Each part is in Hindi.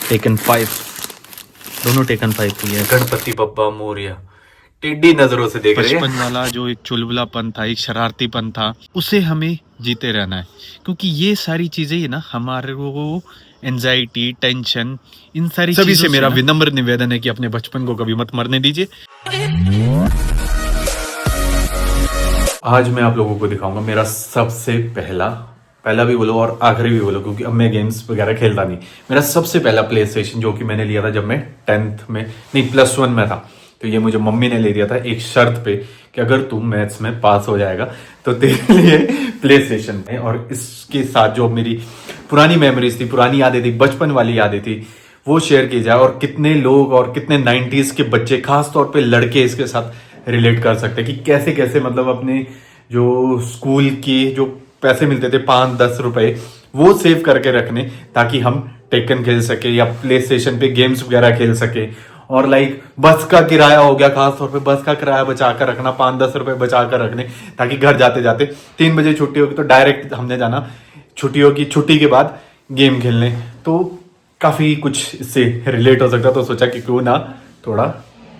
टेकन 5, दोनों टेकन 5 की है। गणपति बप्पा मोरिया टेढ़ी नजरों से देख रहे हैं। बचपन वाला जो एक चुलबुलापन था, एक शरारतीपन था, उसे हमें जीते रहना है, क्योंकि ये सारी चीजें ही ना हमारे को एंजाइटी, टेंशन, इन सारी सभी से मेरा विनम्र निवेदन है कि अपने बचपन को कभी मत मरने दीजिए। आज मैं आप लोगों को दिखाऊंगा मेरा सबसे पहला भी बोलो और आखिरी भी बोलो, क्योंकि अब मैं गेम्स वगैरह खेलता नहीं। मेरा सबसे पहला प्ले स्टेशन जो कि मैंने लिया था जब मैं 10th में नहीं +1 में था। तो ये मुझे मम्मी ने ले दिया था एक शर्त पे कि अगर तू मैथ्स में पास हो जाएगा तो तेरे लिए प्ले स्टेशन है। और इसके साथ जो मेरी पुरानी मेमोरीज थी, पुरानी यादें थी, बचपन वाली यादें थी, वो शेयर की जाए। और कितने लोग और कितने 90s के बच्चे, खास तौर पे लड़के, इसके साथ रिलेट कर सकते हैं कि कैसे कैसे मतलब अपने जो स्कूल के जो पैसे मिलते थे 5-10 रुपए, वो सेव करके रखने ताकि हम टेकन खेल सके या प्ले स्टेशन पे गेम्स वगैरह खेल सके। और लाइक बस का किराया हो गया, खास तौर पे बस का किराया बचा कर रखना, 5-10 रुपए बचा कर रखने, ताकि घर जाते जाते 3 बजे छुट्टी होगी तो डायरेक्ट हमने जाना छुट्टी के बाद गेम खेलने। तो काफी कुछ इससे रिलेट हो सकता, तो सोचा कि क्यों ना थोड़ा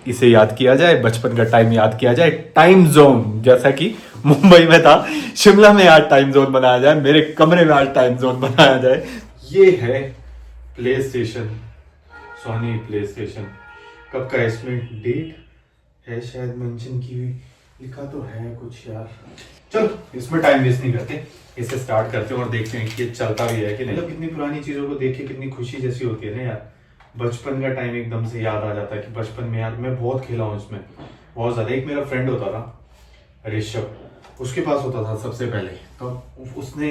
इसे याद किया जाए, बचपन का टाइम याद किया जाए। टाइम जोन जैसा कि मुंबई में था, शिमला में आज टाइम जोन बनाया जाए, मेरे कमरे में आज टाइम जोन बनाया जाए। ये है PlayStation, Sony PlayStation. कब का इसमें डेट है शायद मेंशन की हुई, लिखा तो है कुछ यार। चलो इसमें टाइम वेस्ट नहीं करते, इसे स्टार्ट करते हैं और देखते हैं कि ये चलता भी है कि नहीं। मतलब कितनी पुरानी चीजों को देख के कितनी खुशी जैसी होती है ना यार। बचपन का टाइम एकदम से याद आ जाता है कि बचपन में यार मैं बहुत खेला हूँ इसमें, बहुत ज्यादा। एक मेरा फ्रेंड होता था ऋषभ, उसके पास होता था सबसे पहले, तो उसने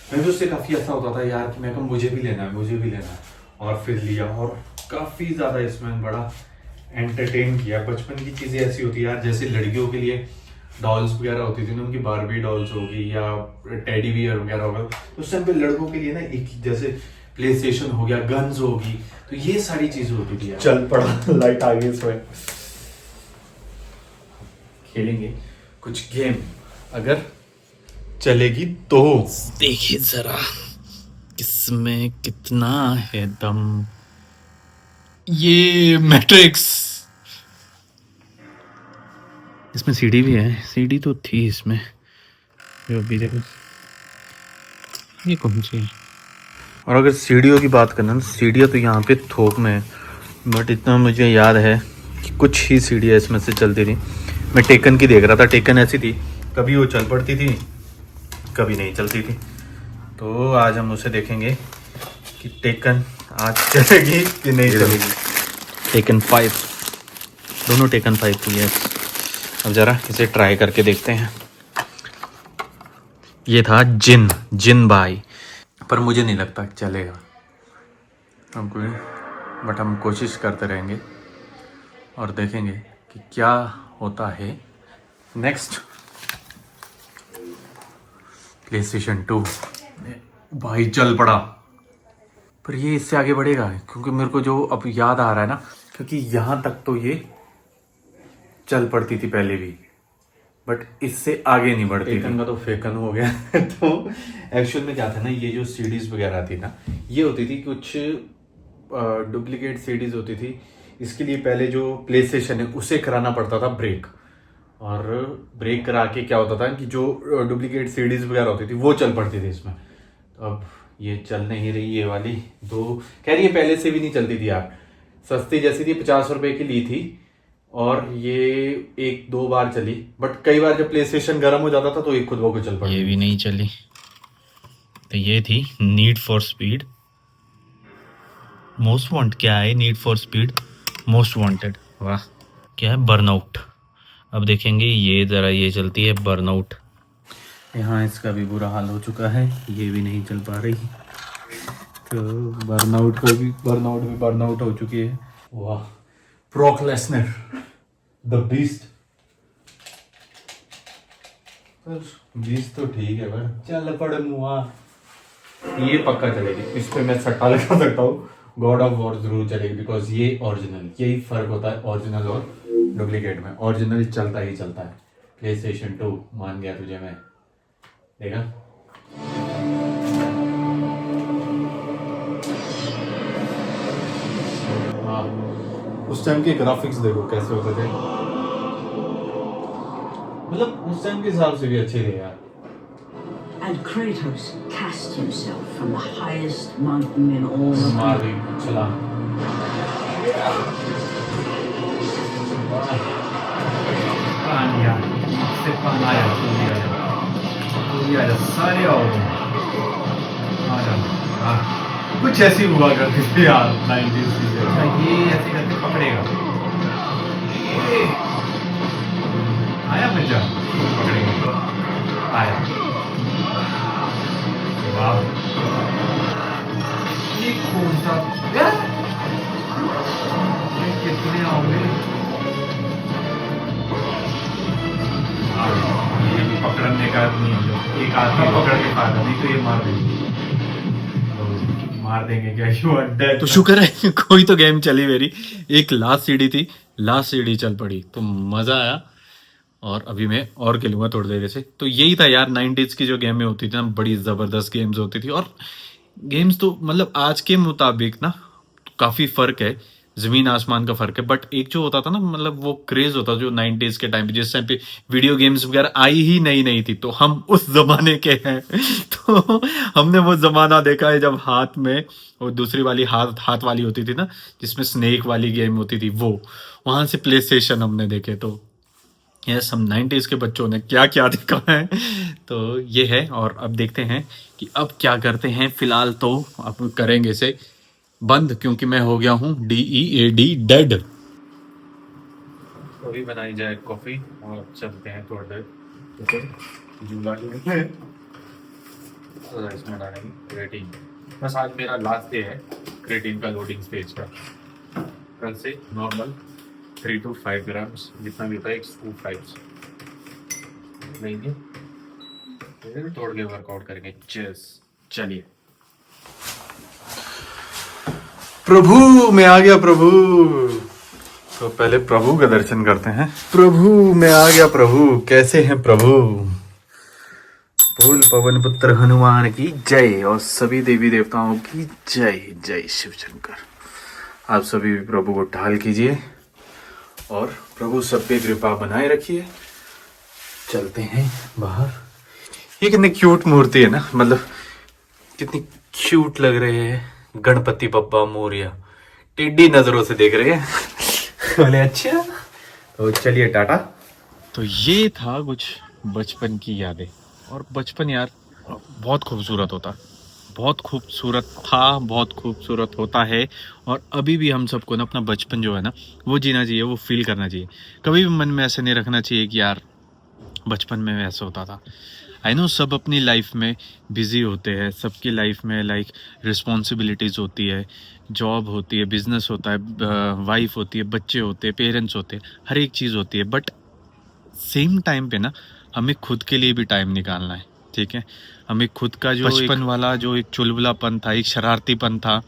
मैं भी उससे काफी ऐसा होता था यार कि मैं कहा मुझे भी लेना है, मुझे भी लेना है, और फिर लिया और काफी ज्यादा इसमें बड़ा एंटरटेन किया। बचपन की चीजें ऐसी होती है यार, जैसे लड़कियों के लिए डॉल्स वगैरह होती थी ना, उनकी बारबी डॉल्स होगी या टेडी बियर वगैरह होगा, तो उस टाइम पे लड़कों के लिए ना एक जैसे प्ले स्टेशन हो गया, गन्स होगी, तो ये सारी चीजें होती थी यार। चल पड़ा लाइट आ गई इसमें, खेलेंगे कुछ गेम अगर चलेगी तो। देखिए जरा किसमें कितना है दम। ये मैट्रिक्स, इसमें सीडी भी है, सीडी तो थी इसमें जो अभी देखो, ये कौन सी है। और अगर सीडीओ की बात करना, सीडियाँ तो यहाँ पे थोक में है, बट इतना मुझे याद है कि कुछ ही सीडियाँ इसमें से चलती थी। मैं टेकन की देख रहा था, टेकन ऐसी थी कभी वो चल पड़ती थी, कभी नहीं चलती थी। तो आज हम उसे देखेंगे कि टेकन आज चलेगी कि नहीं चलेगी। टेकन 5, दोनों टेकन 5 की है। अब ज़रा इसे ट्राई करके देखते हैं। ये था जिन भाई, पर मुझे नहीं लगता चलेगा हमको, बट हम कोशिश करते रहेंगे और देखेंगे कि क्या होता है नेक्स्ट। प्ले स्टेशन 2 भाई चल पड़ा, पर ये इससे आगे बढ़ेगा क्योंकि मेरे को जो अब याद आ रहा है ना, क्योंकि यहाँ तक तो ये चल पड़ती थी पहले भी, बट इससे आगे नहीं बढ़ती। फेकन का तो फेकन हो गया तो एक्चुअल में क्या था ना, ये जो सीडीज वगैरह थी ना, ये होती थी कुछ डुप्लीकेट सीडीज होती थी। इसके लिए पहले जो प्ले स्टेशन है उसे कराना पड़ता था ब्रेक, और ब्रेक करा के क्या होता था कि जो डुप्लीकेट सीडीज वगैरह होती थी वो चल पड़ती थी इसमें। तो अब ये चल नहीं रही, ये वाली दो कह रही है पहले से भी नहीं चलती थी यार, सस्ती जैसी थी, 50 रुपए की ली थी और ये 1-2 बार चली, बट कई बार जब प्ले स्टेशन गर्म हो जाता था तो ये खुद वो चल पड़ी। ये भी नहीं चली। तो ये थी need for speed most want, क्या है need for speed most wanted, वाह क्या है, बर्नआउट। अब देखेंगे ये जरा, ये चलती है बर्नआउट। यहाँ इसका भी बुरा हाल हो चुका है, ये भी नहीं चल पा रही, तो बर्नआउट हो चुकी है। वाह, Brock Lesnar the beast. Beast तो ठीक है पर चल पड़ मुआ, ये पक्का चलेगी, इस पे मैं सट्टा लगा सकता हूँ, गॉड ऑफ वॉर जरूर चलेगी, बिकॉज ये ओरिजिनल, यही फर्क होता है ओरिजिनल और डुप्लीकेट में। ओरिजिनल चलता ही चलता है। प्ले स्टेशन 2 मान गया तुझे मैं, देखा। वाह, उस टाइम के ग्राफिक्स देखो कैसे होते थे, मतलब उस टाइम के हिसाब से भी अच्छे थे यार। And Kratos cast himself from the highest mountain in all of मारी चला पानिया से पानाया पूरी सारे और कुछ ऐसी हुआ करती थी यार 90s की। अच्छा ये ऐसे करके पकड़ेगा, आया मजा, पकड़ेगा आया। वाह ये कौन सा कितने आओगे, ये भी पकड़ने का नहीं, एक आदमी पकड़ के फायदा नहीं, तो ये मार देंगे क्या, यू आर डेड। तो शुक्र है कोई तो गेम चली मेरी, एक लास्ट सीढ़ी थी, लास्ट सीढ़ी चल पड़ी तो मजा आया। और अभी मैं और खेलूंगा थोड़ी देर से। तो यही था यार 90s की जो गेमें होती थी ना, बड़ी जबरदस्त गेम्स होती थी। और गेम्स तो मतलब आज के मुताबिक ना काफी फर्क है, जमीन आसमान का फर्क है। बट एक जो होता था ना, मतलब वो क्रेज होता जो 90s के टाइम पे, जिस टाइम पे वीडियो गेम्स वगैरह आई ही नहीं थी, तो हम उस जमाने के हैं। तो हमने वो जमाना देखा है जब हाथ में और दूसरी वाली हाथ वाली होती थी ना, जिसमें स्नेक वाली गेम होती थी, वो वहां से प्ले स्टेशन हमने देखे। तो यस, हम 90s के बच्चों ने क्या क्या देखा है, तो ये है। और अब देखते हैं कि अब क्या करते हैं। फिलहाल तो अब करेंगे इसे बंद, क्योंकि मैं हो गया हूँ DEAD डेड। अभी बनाई जाए कॉफी और चलते हैं थोड़ा देर इसमें डालेंगे क्रेटीन। बस आज मेरा लास्ट डे है क्रेटीन का लोडिंग स्टेज का। कल से नॉर्मल 3 to 5 ग्राम्स जितना भी होता है, एक स्कूप टाइप्स लेंगे, तोड़ के वर्कआउट करेंगे। चेस, चलिए। प्रभु मैं आ गया, प्रभु। तो पहले प्रभु का दर्शन करते हैं। प्रभु मैं आ गया, प्रभु कैसे हैं प्रभु। बोल पवन पुत्र हनुमान की जय और सभी देवी देवताओं की जय। जय शिव शंकर। आप सभी प्रभु को ढाल कीजिए और प्रभु सब पे कृपा बनाए रखिए। चलते हैं बाहर। ये कितनी क्यूट मूर्ति है ना, मतलब कितनी क्यूट लग रहे हैं। गणपति बप्पा मोरिया टेढ़ी नजरों से देख रहे हैं। बोले अच्छा, तो चलिए टाटा। तो ये था कुछ बचपन की यादें। और बचपन यार बहुत खूबसूरत होता, बहुत खूबसूरत था, बहुत खूबसूरत होता है। और अभी भी हम सबको ना अपना बचपन जो है ना, वो जीना चाहिए, वो फील करना चाहिए। कभी भी मन में ऐसे नहीं रखना चाहिए कि यार बचपन में ऐसा होता था। आई नो सब अपनी लाइफ में बिजी होते हैं, सबकी लाइफ में लाइक रिस्पॉन्सिबिलिटीज़ होती है, जॉब होती है, बिजनेस होता है, वाइफ होती है, बच्चे होते हैं, पेरेंट्स होते हैं, हर एक चीज़ होती है। बट सेम टाइम पे ना हमें खुद के लिए भी टाइम निकालना है, ठीक है। हमें खुद का जो बचपन वाला जो एक चुलबुलापन था, एक शरारतीपन था,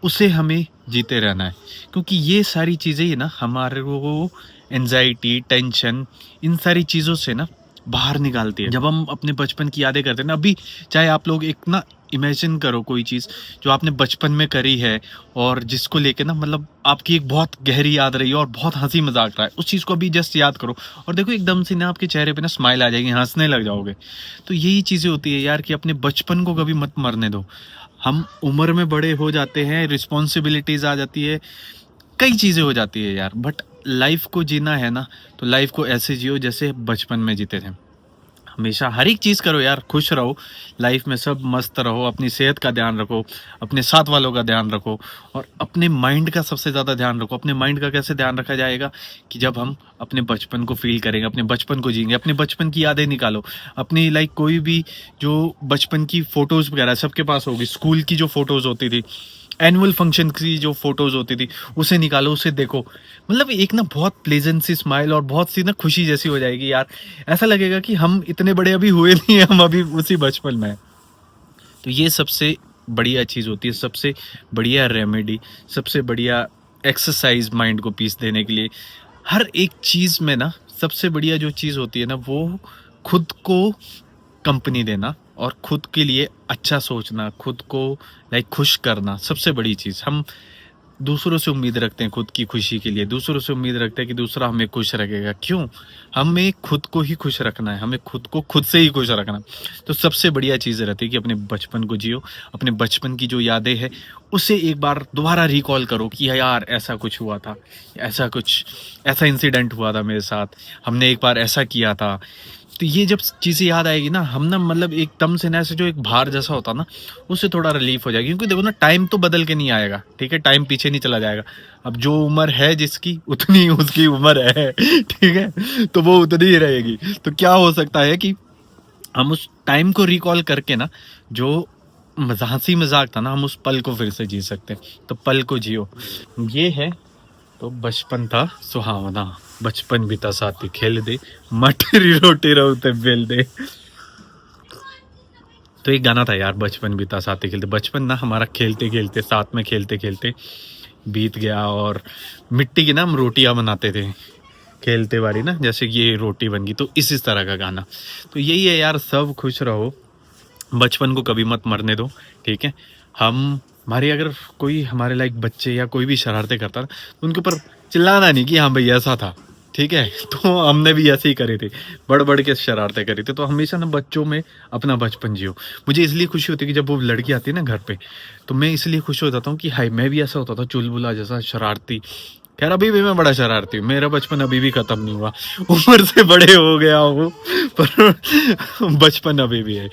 उसे हमें जीते रहना है। क्योंकि ये सारी चीज़ें ही ना हमारे को एंजाइटी, टेंशन, इन सारी चीज़ों से ना बाहर निकालती है। जब हम अपने बचपन की यादें करते हैं ना, अभी चाहे आप लोग एक ना इमेजिन करो कोई चीज़ जो आपने बचपन में करी है और जिसको लेके ना मतलब आपकी एक बहुत गहरी याद रही है और बहुत हंसी मजाक रहा है, उस चीज़ को अभी जस्ट याद करो और देखो एकदम से ना आपके चेहरे पे ना स्माइल आ जाएगी, हंसने लग जाओगे। तो यही चीज़ें होती है यार कि अपने बचपन को कभी मत मरने दो। हम उम्र में बड़े हो जाते हैं, रिस्पॉन्सिबिलिटीज़ आ जाती है, कई चीज़ें हो जाती है यार। बट लाइफ को जीना है ना, तो लाइफ को ऐसे जियो जैसे बचपन में जीते थे। हमेशा हर एक चीज़ करो यार, खुश रहो लाइफ में, सब मस्त रहो, अपनी सेहत का ध्यान रखो, अपने साथ वालों का ध्यान रखो और अपने माइंड का सबसे ज़्यादा ध्यान रखो। अपने माइंड का कैसे ध्यान रखा जाएगा कि जब हम अपने बचपन को फील करेंगे, अपने बचपन को जिएंगे, अपने बचपन की यादें निकालो। अपनी लाइक कोई भी जो बचपन की फ़ोटोज़ वगैरह सबके पास होगी, स्कूल की जो फ़ोटोज़ होती थी, एनुअल फंक्शन की जो फोटोज होती थी, उसे निकालो, उसे देखो। मतलब एक ना बहुत प्लेजेंट सी स्माइल और बहुत सी ना खुशी जैसी हो जाएगी यार। ऐसा लगेगा कि हम इतने बड़े अभी हुए नहीं है, हम अभी उसी बचपन में हैं। तो ये सबसे बढ़िया चीज़ होती है, सबसे बढ़िया रेमेडी, सबसे बढ़िया एक्सरसाइज माइंड को पीस देने के लिए। हर एक चीज़ में ना सबसे बढ़िया जो चीज़ होती है ना, वो खुद को कंपनी देना और खुद के लिए अच्छा सोचना, खुद को लाइक खुश करना, सबसे बड़ी चीज़। हम दूसरों से उम्मीद रखते हैं खुद की खुशी के लिए, दूसरों से उम्मीद रखते हैं कि दूसरा हमें खुश रखेगा। क्यों? हमें खुद को ही खुश रखना है, हमें खुद को खुद से ही खुश रखना है। तो सबसे बढ़िया चीज़ रहती है कि अपने बचपन को जियो, अपने बचपन की जो यादें हैं उसे एक बार दोबारा रिकॉल करो कि यार ऐसा कुछ हुआ था, ऐसा इंसिडेंट हुआ था मेरे साथ, हमने एक बार ऐसा किया था। तो ये जब चीज़ें याद आएगी ना, हम ना मतलब एकदम से ना ऐसे जो एक भार जैसा होता ना, उससे थोड़ा रिलीफ हो जाएगा। क्योंकि देखो ना, टाइम तो बदल के नहीं आएगा, ठीक है, टाइम पीछे नहीं चला जाएगा। अब जो उम्र है जिसकी, उतनी उसकी उम्र है, ठीक है, तो वो उतनी ही रहेगी। तो क्या हो सकता है कि हम उस टाइम को रिकॉल करके ना, जो हंसी मजाक था ना, हम उस पल को फिर से जी सकते हैं। तो पल को जियो, ये है। तो बचपन था सुहावना, बचपन बीता साथी खेल दे, मटरी रोटी रोते बेल दे। तो एक गाना था यार, बचपन बीता साथी खेलते। बचपन ना हमारा खेलते खेलते, साथ में खेलते खेलते बीत गया। और मिट्टी की ना हम रोटियां बनाते थे खेलते बारी ना, जैसे कि ये रोटी बन गई। तो इस तरह का गाना। तो यही है यार, सब खुश रहो, बचपन को कभी मत मरने दो, ठीक है। हमारे अगर कोई हमारे लाइक बच्चे या कोई भी शरारतें करता ना, तो उनके ऊपर चिल्लाना नहीं कि हाँ भाई ऐसा था, ठीक है। तो हमने भी ऐसे ही करे थे, बढ़ बढ़ के शरारतें करी थी। तो हमेशा ना बच्चों में अपना बचपन जियो। मुझे इसलिए खुशी होती है कि जब वो लड़की आती है ना घर पे, तो मैं इसलिए खुश हो जाता हूँ कि हाय मैं भी ऐसा होता था, चुलबुला जैसा, शरारती। खैर अभी भी मैं बड़ा शरारती हूँ, मेरा बचपन अभी भी खत्म नहीं हुआ, उम्र से बड़े हो गया हूँ, पर बचपन अभी भी है,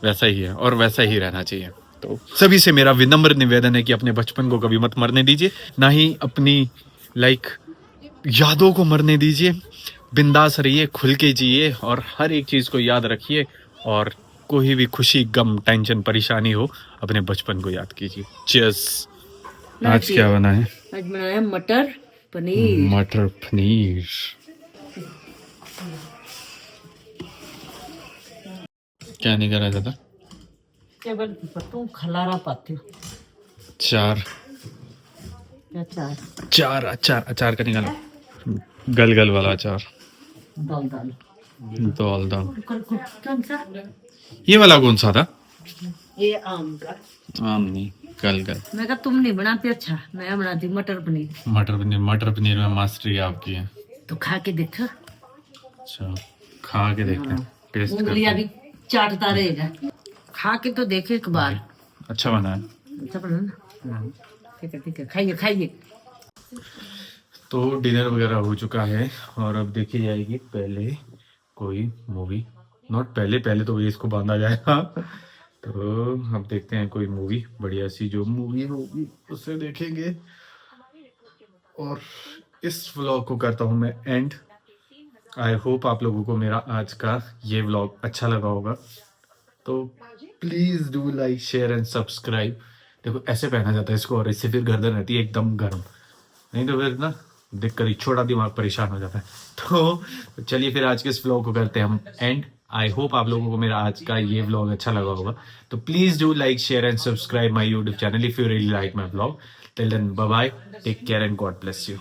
वैसा ही है और वैसा ही रहना चाहिए। तो सभी से मेरा विनम्र निवेदन है कि अपने बचपन को कभी मत मरने दीजिए, ना ही अपनी लाइक यादों को मरने दीजिए। बिंदास रहिए, खुल के जिए और हर एक चीज़ को याद रखिए। और कोई भी खुशी, गम, टेंशन, परेशानी हो, अपने बचपन को याद कीजिए। चीयर्स। आज क्या बना है? आज बनाया मटर पनीर। मटर पनीर। क्या नहीं करा जाता? टेबल पर तुम खलारा पाते हो। चार अचार चार अचार, अचार का निकालो, गल वाला अचार। दाल दाल दाल। कौन सा? ये वाला कौन सा था? ये आम का। आम नहीं, गल। मैं कहा तुम नहीं बनाते, अच्छा मैं बनाती मटर पनीर। मटर पनीर में मास्टरी आपकी है। तो खा के देखो। अच्छा, खा के देखते हैं, टेस्ट उंगलियां भी चाटता रहेगा। खा के तो देखे एक बार। अच्छा बना है। अच्छा बना ना? ठीक है, खाइए खाइए। तो डिनर वगैरह हो चुका है और अब देखी जाएगी पहले कोई मूवी। नॉट पहले तो इसको बांधा जाएगा। तो अब देखते हैं कोई मूवी, बढ़िया सी जो मूवी होगी उसे देखेंगे। और इस व्लॉग को करता हूँ मैं एंड। आई होप आप लोगों को मेरा आज का ये व्लॉग अच्छा लगा होगा। तो please do like, share and subscribe. देखो ऐसे पहना जाता है इसको, और इससे फिर गर्दन रहती है एकदम गर्म, नहीं तो फिर ना देखकर ही छोटा दिमाग परेशान हो जाता है। तो चलिए फिर आज के इस व्लॉग को करते हैं हम एंड। आई होप आप लोगों को मेरा आज का ये व्लॉग अच्छा लगा होगा। तो please do like, share and subscribe my YouTube channel if you really like my vlog. Till then bye bye, take care and God bless you.